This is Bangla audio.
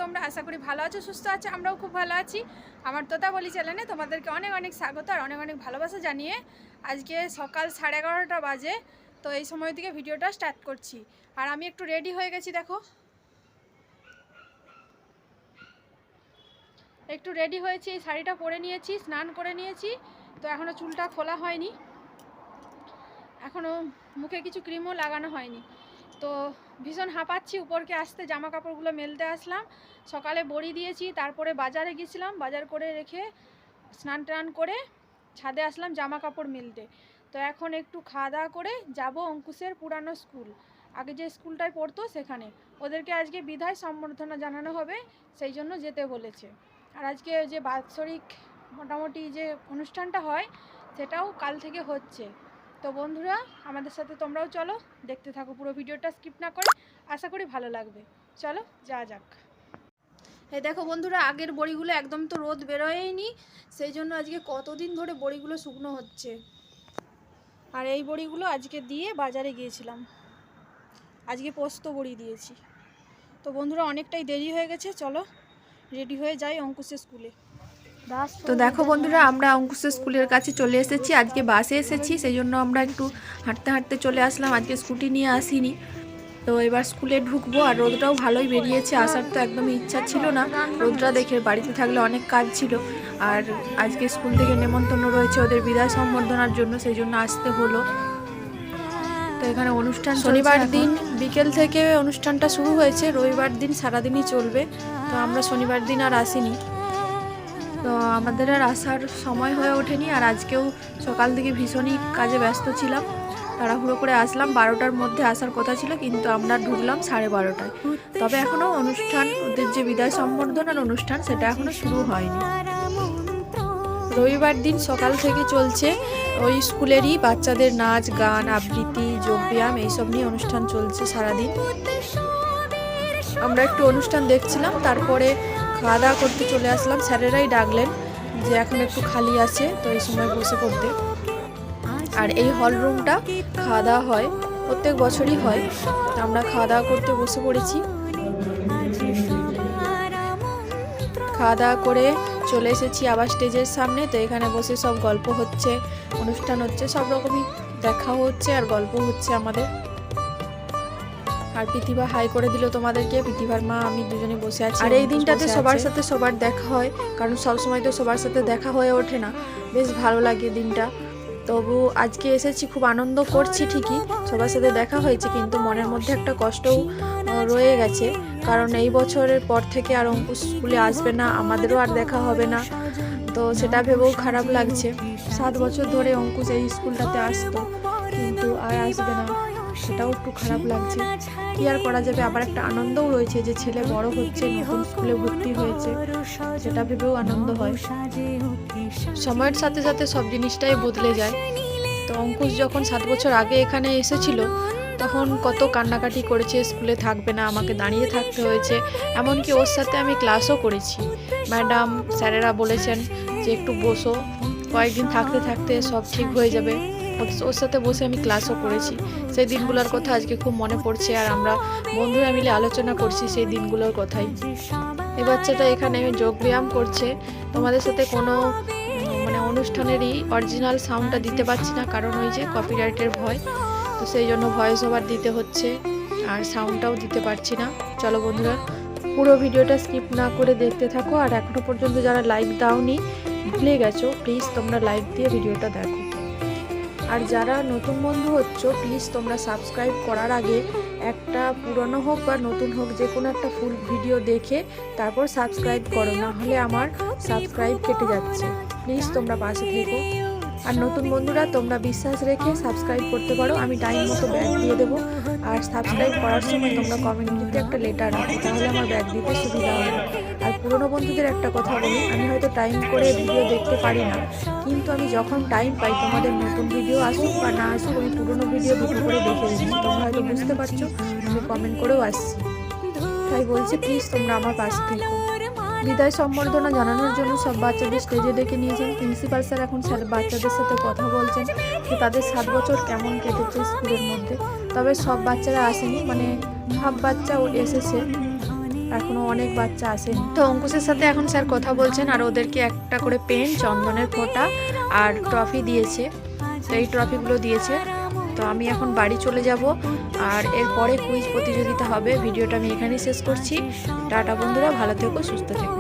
তোমরা? আশা করি ভালো আছো, সুস্থ আছো। আমরাও খুব ভালো আছি। আমার তোতা বলি চ্যানেলে তোমাদেরকে অনেক অনেক স্বাগত আর অনেক অনেক ভালোবাসা জানিয়ে আজকে সকাল 11:30 বাজে। তো এই সময় থেকে ভিডিওটা স্টার্ট করছি। আর আমি একটু রেডি হয়ে গেছি, দেখো একটু রেডি হয়েছি, এই শাড়িটা পরে নিয়েছি, স্নান করে নিয়েছি। তো এখনও চুলটা খোলা হয়নি, এখনও মুখে কিছু ক্রিমও লাগানো হয়নি। তো ভীষণ হাঁপাচ্ছি, উপরকে আসতে জামা কাপড়গুলো মেলতে আসলাম। সকালে বড়ি দিয়েছি, তারপরে বাজারে গেছিলাম, বাজার করে রেখে স্নান টান করে ছাদে আসলাম জামা কাপড় মেলতে। তো এখন একটু খাওয়া দাওয়া করে যাব অঙ্কুশের পুরানো স্কুল, আগে যে স্কুলটায় পড়তো সেখানে। ওদেরকে আজকে বিদায় সম্বর্ধনা জানানো হবে, সেই জন্য যেতে বলেছে। আর আজকে যে বাৎসরিক মোটামুটি যে অনুষ্ঠানটা হয় সেটাও কাল থেকে হচ্ছে। তো বন্ধুরা, আমাদের সাথে তোমরাও চলো, দেখতে থাকো পুরো ভিডিওটা স্কিপ না করে। আশা করি ভালো লাগবে। চলো যাওয়া যাক। এই দেখো বন্ধুরা, আগের বড়িগুলো একদম তো রোদ বেরোয়নি, সেই জন্য আজকে কতদিন ধরে বড়িগুলো শুকনো হচ্ছে। আর এই বড়িগুলো আজকে দিয়ে বাজারে গিয়েছিলাম, আজকে পোস্ত বড়ি দিয়েছি। তো বন্ধুরা, অনেকটাই দেরি হয়ে গেছে, চলো রেডি হয়ে যাই অঙ্কুশের স্কুলে। তো দেখো বন্ধুরা, আমরা অঙ্কুশের স্কুলের কাছে চলে এসেছি। আজকে বাসে এসেছি, সেই জন্য আমরা একটু হাঁটতে হাঁটতে চলে আসলাম, আজকে স্কুটি নিয়ে আসিনি। তো এবার স্কুলে ঢুকবো। আর রোদটাও ভালোই বেরিয়েছে, আসার তো একদমই ইচ্ছা ছিল না রোদটা দেখে, বাড়িতে থাকলে অনেক কাজ ছিল। আর আজকে স্কুল থেকে নেমন্তন্ন রয়েছে ওদের বিদায় সম্বর্ধনার জন্য, সেই জন্য আসতে হলো। তো এখানে অনুষ্ঠান শনিবার দিন বিকেল থেকে অনুষ্ঠানটা শুরু হয়েছে, রবিবার দিন সারাদিনই চলবে। তো আমরা শনিবার দিন আর আসিনি, তো আমাদের আর আসার সময় হয়ে ওঠেনি। আর আজকেও সকাল থেকে ভীষণই কাজে ব্যস্ত ছিলাম, তাড়াহুড়ো করে আসলাম। 12টার মধ্যে আসার কথা ছিল, কিন্তু আমরা ঢুকলাম 12:30টায়। তবে এখনও অনুষ্ঠান, ওদের যে বিদায় সম্বর্ধনার অনুষ্ঠান, সেটা এখনও শুরু হয়নি। রবিবার দিন সকাল থেকে চলছে ওই স্কুলেরই বাচ্চাদের নাচ গান আবৃত্তি যোগব্যায়াম এইসব নিয়ে অনুষ্ঠান চলছে সারাদিন। আমরা একটু অনুষ্ঠান দেখছিলাম, তারপরে খাওয়া দাওয়া করতে চলে আসলাম। স্যারেরাই ডাকলেন যে এখন একটু খালি আছে, তো এই সময় বসে পড়তে। আর এই হল রুমটা খাওয়া দাওয়া হয়, প্রত্যেক বছরই হয়। আমরা খাওয়া দাওয়া করতে বসে পড়েছি। খাওয়া দাওয়া করে চলে এসেছি আবার স্টেজের সামনে। তো এখানে বসে সব গল্প হচ্ছে, অনুষ্ঠান হচ্ছে, সব রকমই দেখা হচ্ছে আর গল্প হচ্ছে আমাদের। আর প্রতিভা হাই করে দিল তোমাদেরকে, প্রতিভার মা আমি দুজনে বসে আছি। আর এই দিনটাতে সবার সাথে সবার দেখা হয়, কারণ সব সময় তো সবার সাথে দেখা হয়ে ওঠে না, বেশ ভালো লাগে দিনটা। তবু আজকে এসেছি, খুব আনন্দ করছি ঠিকই, সবার সাথে দেখা হয়েছে, কিন্তু মনের মধ্যে একটা কষ্টও রয়ে গেছে। কারণ এই বছরের পর থেকে আর অঙ্কুশ স্কুলে আসবে না, আমাদেরও আর দেখা হবে না। তো সেটা ভেবেও খারাপ লাগছে। 7 বছর ধরে অঙ্কুশ এই স্কুলটাতে আসতো, কিন্তু আর আসবে না, সেটাও একটু খারাপ লাগছে। কি আর করা যাবে, আবার একটা আনন্দও রয়েছে যে ছেলে বড় হচ্ছে, নতুন স্কুলে ভর্তি হয়েছে, সেটা ভেবেও আনন্দ হয়। সময়ের সাথে সাথে সব জিনিসটাই বদলে যায়। তো অঙ্কুশ যখন 7 বছর আগে এখানে এসেছিল, তখন কত কান্নাকাটি করেছে, স্কুলে থাকবে না, আমাকে দাঁড়িয়ে থাকতে হয়েছে। এমনকি ওর সাথে আমি ক্লাসও করেছি, ম্যাডাম স্যারেরা বলেছেন যে একটু বসো, কয়েকদিন থাকতে থাকতে সব ঠিক হয়ে যাবে। ওর সাথে বসে আমি ক্লাসও করেছি। সেই দিনগুলোর কথা আজকে খুব মনে পড়ছে, আর আমরা বন্ধুরা মিলে আলোচনা করছি সেই দিনগুলোর কথাই। এই বাচ্চাটা এখানে যোগব্যায়াম করছে। তোমাদের সাথে কোনো অনুষ্ঠানেরই অরিজিনাল সাউন্ডটা দিতে পারছি না, কারণ ওই যে কপিরাইটের ভয়, তো সেই জন্য ভয়েস ওভার দিতে হচ্ছে, আর সাউন্ডটাও দিতে পারছি না। চলো বন্ধুরা, পুরো ভিডিওটা স্কিপ না করে দেখতে থাকো। আর এখনো পর্যন্ত যারা লাইক দাওনি, ভুলে গেছো, প্লিজ তোমরা লাইক দিয়ে ভিডিওটা দেখো। আর যারা নতুন বন্ধু হচ্ছ, প্লিজ তোমরা সাবস্ক্রাইব করার আগে একটা পুরনো হোক বা নতুন হোক, যে কোনো একটা ফুল ভিডিও দেখে তারপর সাবস্ক্রাইব করো, না হলে আমার সাবস্ক্রাইব কেটে যাচ্ছে। প্লিজ তোমরা পাশে থেকো। আর নতুন বন্ধুরা, তোমরা বিশ্বাস রেখে সাবস্ক্রাইব করতে পারো, আমি টাইম মতো ব্যাগ দিয়ে দেবো। আর সাবস্ক্রাইব করার সময় তোমরা কমেন্টে একটা লেটার রাখো, তাহলে আমার ব্যাগ দিতে সুবিধা হবে। আর পুরনো বন্ধুদের একটা কথা বলি, আমি হয়তো টাইম করে ভিডিও দেখতে পারি না, কিন্তু আমি যখন টাইম পাই, তোমাদের নতুন ভিডিও আসুক বা না আসুক, আমি পুরনো ভিডিও দুটো করে দেখে দিচ্ছি। তোমরা হয়তো বুঝতে পারছো, আমি কমেন্ট করেও আসছি। তাই বলছি, প্লিজ তোমরা আমার পাশে থেকো। বিদায় সম্বর্ধনা জানানোর জন্য সব বাচ্চাদের স্টেজে ডেকে নিয়েছেন প্রিন্সিপাল স্যার। এখন বাচ্চাদের সাথে কথা বলছেন যে তাদের 7 বছর কেমন কেটেছে স্কুলের মধ্যে। তবে সব বাচ্চারা আসেনি, হাফ বাচ্চা এসেছে। আর এখনো অনেক বাচ্চা আসেনি। তো অঙ্কুশের সাথে এখন স্যার কথা বলছেন আর ওদেরকে একটা করে পেন, চন্দনের ফোঁটা আর ট্রফি দিয়েছে। তো এই ট্রফিগুলো দিয়েছে। তো আমি এখন বাড়ি চলে যাব আর এরপরে কুইজ প্রতিযোগিতা হবে। ভিডিওটা আমি এখানেই শেষ করছি। টাটা বন্ধুরা, ভালো থেকো, সুস্থ থেকো।